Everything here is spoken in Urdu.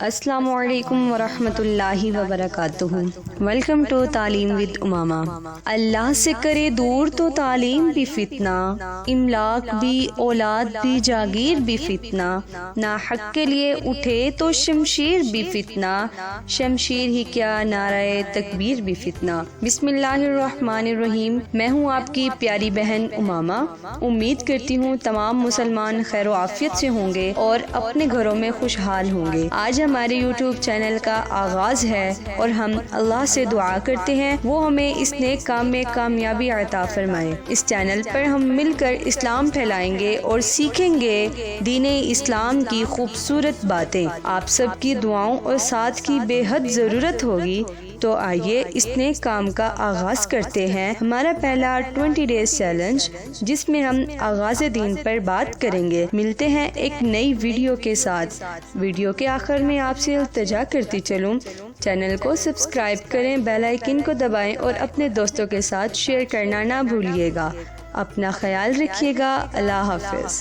السلام علیکم ورحمۃ اللہ وبرکاتہ۔ ویلکم ٹو تعلیم ود امامہ۔ اللہ سے کرے دور تو تعلیم بھی فتنہ، املاک بھی اولاد بھی جاگیر بھی فتنہ، نا حق کے لیے اٹھے تو شمشیر بھی فتنہ، شمشیر ہی کیا نعرہ تکبیر بھی فتنہ۔ بسم اللہ الرحمن الرحیم۔ میں ہوں آپ کی پیاری بہن امامہ۔ امید کرتی ہوں تمام مسلمان خیر و عافیت سے ہوں گے اور اپنے گھروں میں خوشحال ہوں گے۔ آج ہمارے یوٹیوب چینل کا آغاز ہے اور ہم اللہ سے دعا کرتے ہیں وہ ہمیں اس نیک کام میں کامیابی عطا فرمائے۔ اس چینل پر ہم مل کر اسلام پھیلائیں گے اور سیکھیں گے دین اسلام کی خوبصورت باتیں۔ آپ سب کی دعاؤں اور ساتھ کی بے حد ضرورت ہوگی، تو آئیے اس نیک کام کا آغاز کرتے ہیں۔ ہمارا پہلا 20 ڈیز چیلنج، جس میں ہم آغاز دین پر بات کریں گے۔ ملتے ہیں ایک نئی ویڈیو کے ساتھ۔ ویڈیو کے آخر میں آپ سے التجا کرتی چلوں، چینل کو سبسکرائب کریں، بیل آئیکن کو دبائیں اور اپنے دوستوں کے ساتھ شیئر کرنا نہ بھولیے گا۔ اپنا خیال رکھیے گا۔ اللہ حافظ۔